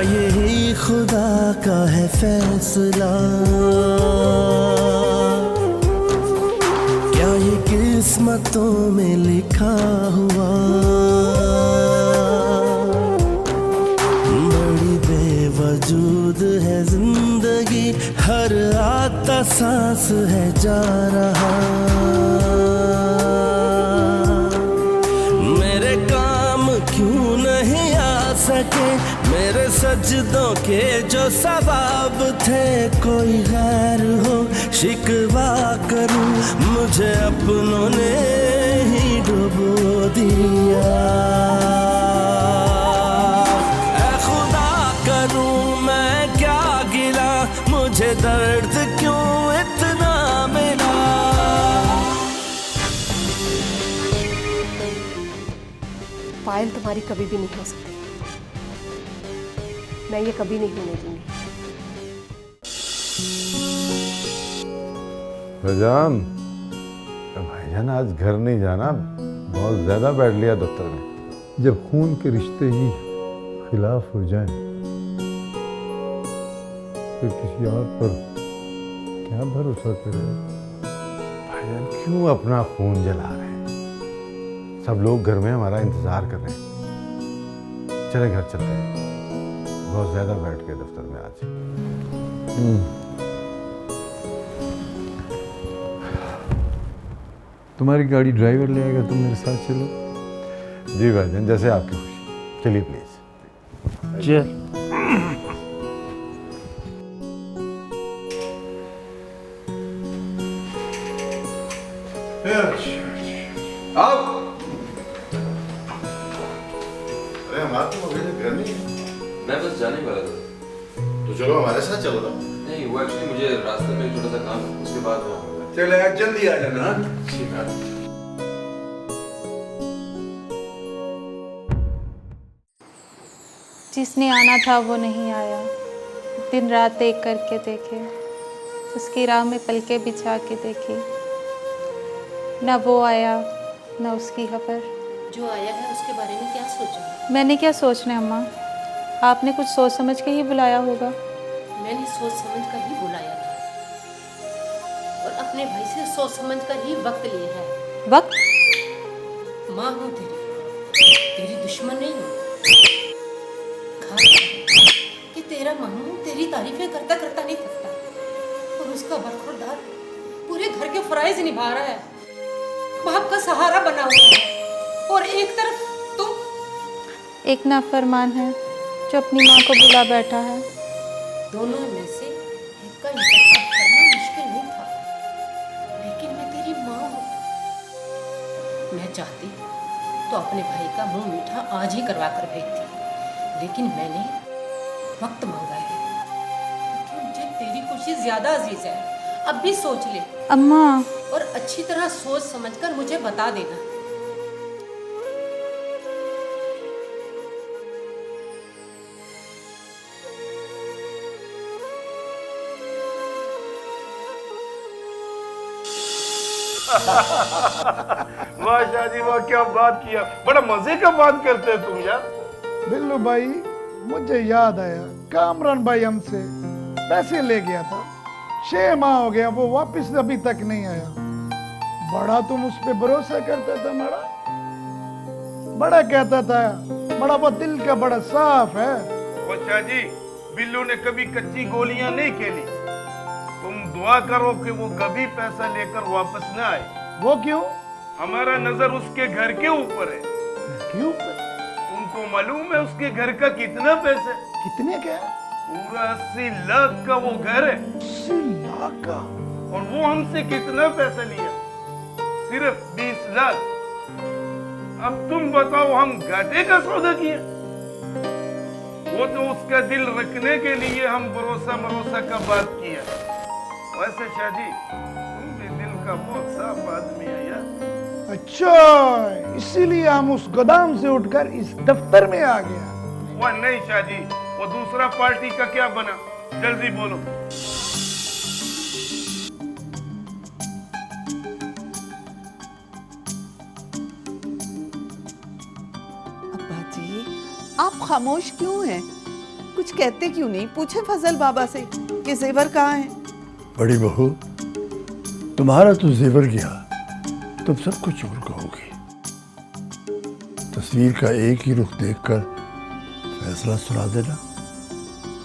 यही खुदा का है फैसला, क्या ये किस्मतों में लिखा हुआ। बड़ी बेवजूद है जिंदगी, हर आता सांस है जा रहा। मेरे काम क्यों नहीं आ सके, मेरे सजदों के जो सवाब थे। कोई गैर हो शिकवा करूं, मुझे अपनों ने ही डुबो दिया। ऐ खुदा करूं मैं क्या गिला, मुझे दर्द क्यों इतना मिला। पायल तुम्हारी कभी भी नहीं हो सकती, मैं ये कभी नहीं होने दूंगी। फैजान, भाईजान आज घर नहीं जाना, बहुत ज्यादा बैठ लिया दफ्तर में। जब खून के रिश्ते ही खिलाफ हो जाएं, फिर किसी और पर क्या भरोसा करे। भाईजान क्यों अपना खून जला रहे हैं? सब लोग घर में हमारा इंतजार कर रहे हैं। चले घर चलते हैं, बहुत ज्यादा बैठ के दफ्तर में आज। तुम्हारी गाड़ी ड्राइवर ले आएगा, तुम मेरे साथ चलो। जी भाईजान, जैसे आपकी खुशी। चलिए प्लीज। चल। आओ। अरे हमारा तो अभी तक घर नहीं है। मैं बस जाने वाला था। तो चलो हमारे साथ चलो ना। नहीं, वो एक्चुअली मुझे रास्ते में एक छोटा सा काम है, उसके बाद मैं आऊंगा। चलो यार, जल्दी आ जाना। ठीक है। जिसने आना था वो नहीं आया, दिन रात एक करके देखे, उसकी राह में पलके बिछा के देखी, न वो आया न उसकी खबर। जो आया है उसके बारे में क्या सोचा? मैंने क्या सोचना अम्मा, आपने कुछ सोच समझ के ही बुलाया होगा। मैंने सोच समझ कर ही बुलाया था और अपने भाई से सोच समझ कर ही वक्त लिया है। वक्त? माँ हूँ तेरी दुश्मन नहीं हूँ। कि तेरा मामू तेरी तारीफें करता करता नहीं थकता और उसका बरखुरदार पूरे घर के फराइज निभा रहा है, बाप का सहारा बना हुआ है, और एक तरफ तुम एक नाफरमान है जो अपनी माँ को बुला बैठा है। दोनों में से एक का इंतखाब करना मुश्किल नहीं था, लेकिन मैं तेरी माँ हूँ। मैं चाहती तो अपने भाई का मुंह मीठा आज ही करवा कर भेजती, लेकिन मैंने वक्त मांगा है क्योंकि मुझे तेरी खुशी ज्यादा अजीज है। अब भी सोच ले अम्मा। और अच्छी तरह सोच समझकर मुझे बता देना। वाह शादी, वाह क्या बात किया, बड़ा मजे का बात करते हो तुम यार। बिल्लू भाई, मुझे याद आया कामरान भाई हमसे पैसे ले गया था, 6 माह हो गया, वो वापस अभी तक नहीं आया। बड़ा तुम उस पे भरोसा करते थे, बड़ा कहता था, बड़ा वो दिल का बड़ा साफ है। वो शादी, बिल्लू ने कभी कच्ची गोलियां नहीं खेली। तुम दुआ करो कि वो कभी पैसा लेकर वापस न आए। वो क्यों? हमारा नजर उसके घर के ऊपर है। क्यों? तुमको मालूम है उसके घर का कितना पैसा? कितने का? पूरा 80 लाख का वो घर है। 80 लाख का? और वो हमसे कितना पैसा लिया? सिर्फ 20 लाख। अब तुम बताओ, हम घाटे का सौदा किया? वो तो उसका दिल रखने के लिए हम भरोसा का बात किया। वैसे शादी, तुम भी दिल का बहुत साफ आदमी है यार। अच्छा, इसीलिए हम उस गोदाम से उठकर इस दफ्तर में आ गया। वह नहीं शादी, वो दूसरा पार्टी का क्या बना? जल्दी बोलो। आप खामोश क्यों हैं? कुछ कहते क्यों नहीं? पूछे फजल बाबा से कि जेवर कहाँ है। बड़ी बहू, तुम्हारा तो जेवर गया, तुम सब कुछ और कहोगी। तस्वीर का एक ही रुख देखकर फैसला सुना देना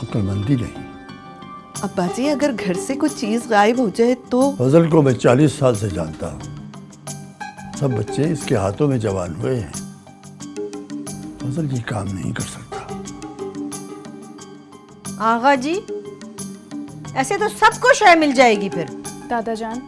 अक्लमंदी नहीं। अब्बा जी, अगर घर से कुछ चीज गायब हो जाए तो? फजल को मैं 40 साल से जानता हूँ। सब बच्चे इसके हाथों में जवान हुए हैं। फजल ये काम नहीं कर सकता। आगा जी, ऐसे तो सबको शय मिल जाएगी फिर। दादा जान,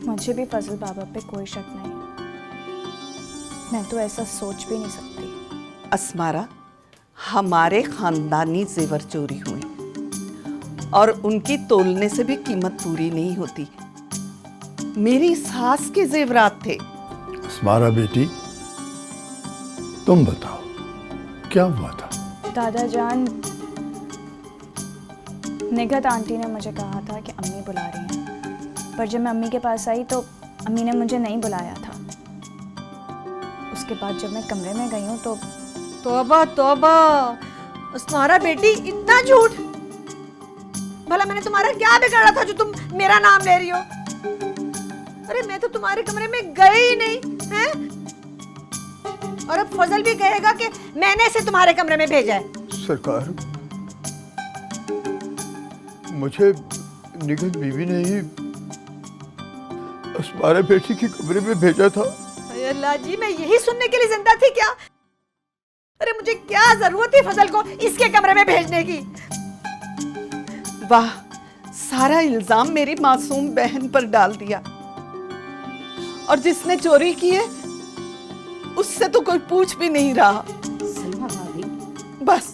मुझे भी फजल बाबा पे कोई शक नहीं है। मैं तो ऐसा सोच भी नहीं सकती। अस्मारा, हमारे खानदानी जेवर चोरी हुए और उनकी तोलने से भी कीमत पूरी नहीं होती। मेरी सास के जेवरात थे। अस्मारा बेटी, तुम बताओ क्या हुआ था? दादा जान, निगहत आंटी ने मुझे कहा था कि अम्मी बुला रही हैं, पर जब मैं अम्मी के पास आई तो अम्मी ने मुझे नहीं बुलाया था। उसके बाद जब मैं कमरे में गई हूँ तो तौबा तौबा, अस्मारा बेटी, इतना झूठ! भला मैंने तुम्हारा क्या बिगाड़ा था जो तुम मेरा नाम ले रही हो? अरे मैं तो तुम्हारे कमरे में गई ही नहीं हैं? और अब फजल भी कहेगा कि मैंने इसे तुम्हारे कमरे में भेजा है। सरकार, मुझे निगहत बीवी ने ही अस्मारा बेटी के कमरे में भेजा था। अरे अल्लाह जी, मैं यही सुनने के लिए जिंदा थी क्या? अरे मुझे क्या जरूरत थी फजल को इसके कमरे में भेजने की? वाह, सारा इल्जाम मेरी मासूम बहन पर डाल दिया। और जिसने चोरी की है उससे तो कोई पूछ भी नहीं रहा। सलमा भाभी, बस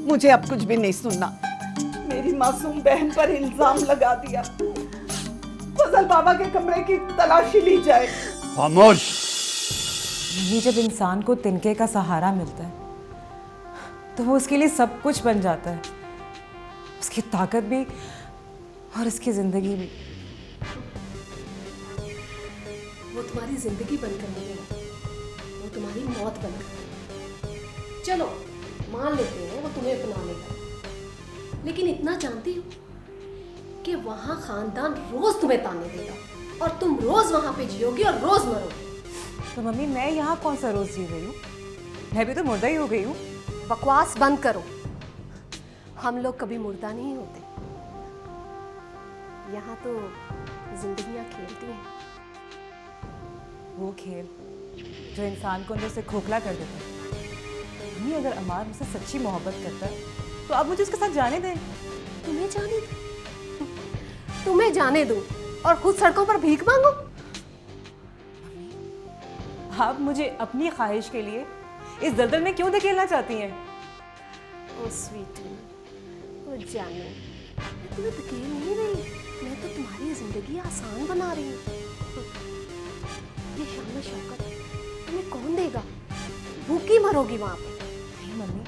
मुझे अब कुछ भी नहीं सुनना। मेरी मासूम बहन पर इल्जाम लगा दिया। फजल बाबा के कमरे की तलाशी ली जाए। खामोश। नहीं, जब इंसान को तिनके का सहारा मिलता है तो वो उसके लिए सब कुछ बन जाता है, उसकी ताकत भी और उसकी जिंदगी भी। वो तुम्हारी जिंदगी बनकर नहीं है, वो तुम्हारी मौत बनकर। चलो मान लेते हैं वो तुम्हें अपना लेगा, लेकिन इतना जानती हो कि वहां खानदान रोज तुम्हें ताने देगा और तुम रोज वहां पे जियोगी और रोज मरोगी। तो मम्मी, मैं यहाँ कौन सा रोज जी रही हूँ? मैं भी तो मुर्दा ही हो गई हूँ। बकवास बंद करो। हम लोग कभी मुर्दा नहीं होते। यहाँ तो जिंदगियाँ खेलती हैं। वो खेल जो इंसान को अंदर से खोखला कर देता है। मम्मी, अगर अमार मुझसे सच्ची मोहब्बत करता है तो आप मुझे उसके साथ जाने दें। तुम्हें जाने दो? तुम्हें जाने दो और खुद सड़कों पर भीख मांगो? आप मुझे अपनी ख्वाहिश के लिए इस दलदल में क्यों धकेलना चाहती हैं? ओ स्वीटी, ओ जानो, मैं तुम्हें धकेल नहीं रही, मैं तो तुम्हारी जिंदगी आसान बना रही हूँ। ये शान शौकत तुम्हें कौन देगा? भूखी मरोगी वहां पे। नहीं मम्मी,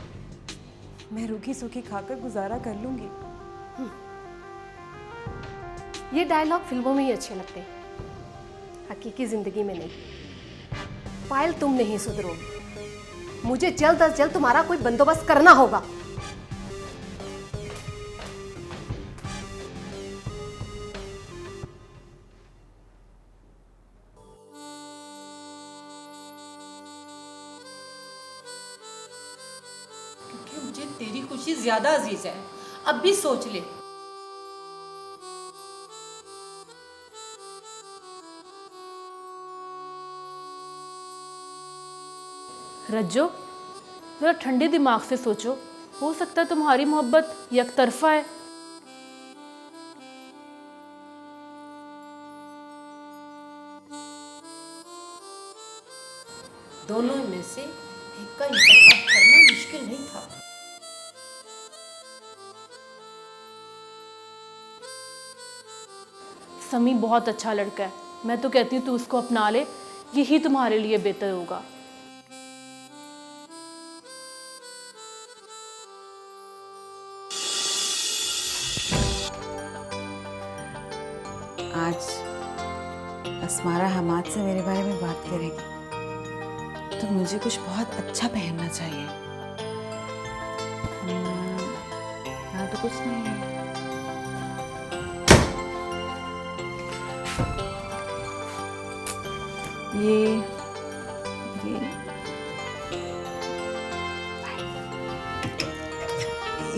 मैं रूखी सूखी खाकर गुजारा कर लूंगी। ये डायलॉग फिल्मों में ही अच्छे लगते हैं, हकीकी जिंदगी में नहीं। पायल, तुम नहीं सुधरोगी। मुझे जल्द अज जल्द तुम्हारा कोई बंदोबस्त करना होगा। क्योंकि मुझे तेरी खुशी ज्यादा अजीज है। अब भी सोच ले। रज्जो, जरा ठंडे दिमाग से सोचो, हो सकता है तुम्हारी मोहब्बत यकतरफा है। दोनों में से एक का इंतखाब करना मुश्किल नहीं था। समी बहुत अच्छा लड़का है, मैं तो कहती हूँ तू उसको अपना ले, यही तुम्हारे लिए बेहतर होगा। आज अस्मारा हमाद से मेरे बारे में बात करेगी तो मुझे कुछ बहुत अच्छा पहनना चाहिए। तो कुछ नहीं है।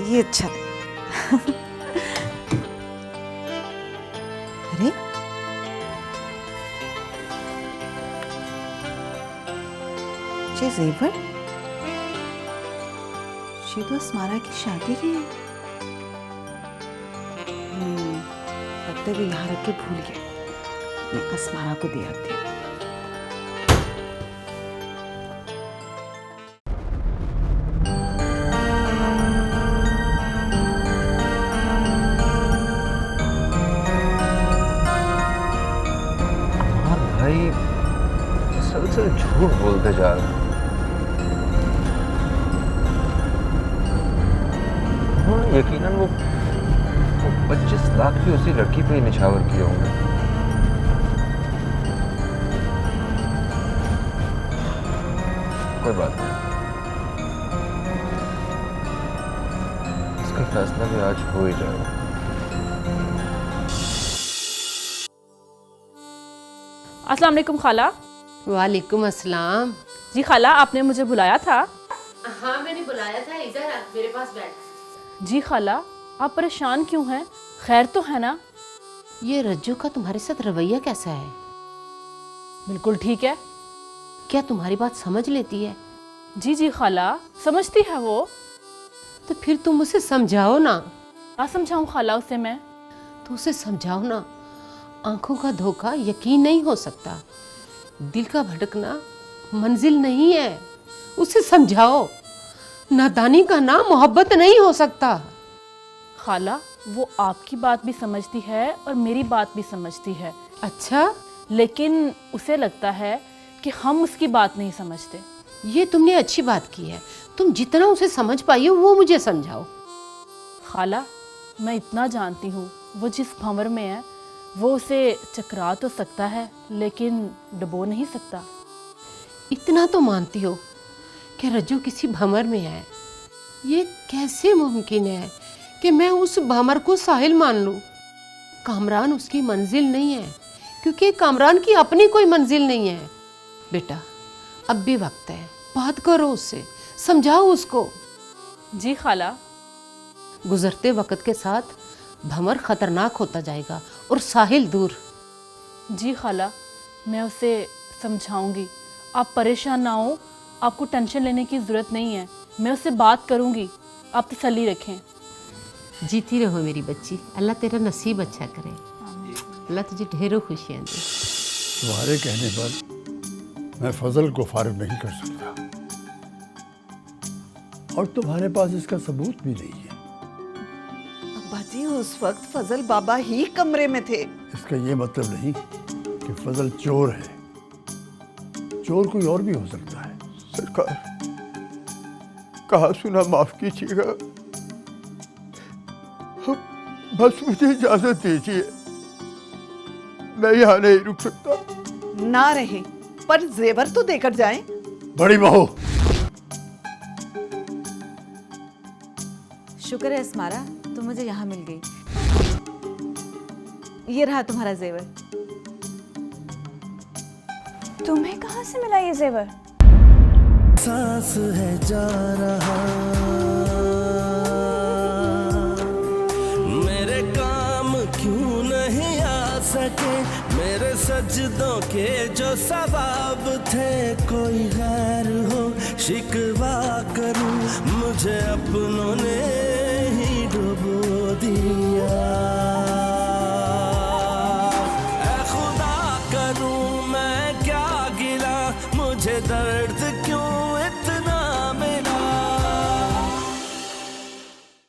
ये अच्छा है। अरे ये जेवर, ये तो अस्मारा की शादी की है। लगता है यहाँ रख के भूल गया। मैं अस्मारा को दे आती हूँ। भाई मुसलसल झूठ बोलते जा रहे हैं। यकीनन वो 25 लाख भी उसी लड़की पे ही निछावर किए होंगे। कोई बात नहीं, इसका फैसला भी आज हो ही जाएगा। अस्सलाम वालेकुम खाला। वालेकुम अस्सलाम। जी खाला, आपने मुझे बुलाया था? हाँ मैंने बुलाया था, इधर आ, मेरे पास बैठ। जी खाला, आप परेशान क्यों हैं? खैर तो है ना? ये रज्जू का तुम्हारे साथ रवैया कैसा है? बिल्कुल ठीक है। क्या तुम्हारी बात समझ लेती है? जी जी खाला, समझती है वो। तो फिर तुम उसे समझाओ ना। क्या समझाऊं खाला उसे मैं? तो उसे समझाओ ना, आंखों का धोखा यकीन नहीं हो सकता, दिल का भटकना मंजिल नहीं है। उसे समझाओ, नादानी का नाम मोहब्बत नहीं हो सकता। खाला, वो आपकी बात भी समझती है और मेरी बात भी समझती है। अच्छा, लेकिन उसे लगता है कि हम उसकी बात नहीं समझते। ये तुमने अच्छी बात की है। तुम जितना उसे समझ पाई हो वो मुझे समझाओ। खाला, मैं इतना जानती हूँ, वो जिस भंवर में है वो उसे चकरा तो सकता है लेकिन डुबो नहीं सकता। इतना तो मानती हो कि रज्जू किसी भंवर में है? ये कैसे मुमकिन है कि मैं उस भंवर को साहिल मान लूं? कामरान उसकी मंजिल नहीं है, क्योंकि कामरान की अपनी कोई मंजिल नहीं है। बेटा, अब भी वक्त है, बात करो उससे, समझाओ उसको। जी खाला। गुजरते वक्त के साथ भंवर खतरनाक होता जाएगा और साहिल दूर। जी खाला, मैं उसे समझाऊंगी। आप परेशान ना हो, आपको टेंशन लेने की ज़रूरत नहीं है। मैं उससे बात करूंगी, आप तसल्ली रखें। जीती रहो मेरी बच्ची, अल्लाह तेरा नसीब अच्छा करे। अल्लाह तुझे ढेरों खुशियाँ दे। तुम्हारे कहने पर मैं फजल को फारिग नहीं कर सकता, और तुम्हारे पास इसका सबूत भी नहीं है। अब्बा जी, उस वक्त फजल बाबा ही कमरे में थे। इसका ये मतलब नहीं कि फजल चोर है। चोर कोई और भी हो सकता है। सरकार, कहा सुना माफ कीजिएगा, बस मुझे इजाजत दीजिए, मैं यहाँ नहीं रुक सकता। ना रहे, पर जेवर तो देकर जाएं। बड़ी बहू, शुक्र है अस्मारा, तुम मुझे यहाँ मिल गई। ये रहा तुम्हारा जेवर। तुम्हें कहाँ से मिला ये जेवर? सांस है जा रहा, मेरे काम क्यों नहीं आ सके, मेरे सजदों के जो सवाब थे, कोई गैर हो शिकवा करूं, मुझे अपनों ने ही डुबो दिया। ऐ खुदा करूं मैं क्या गिला, मुझे दर्द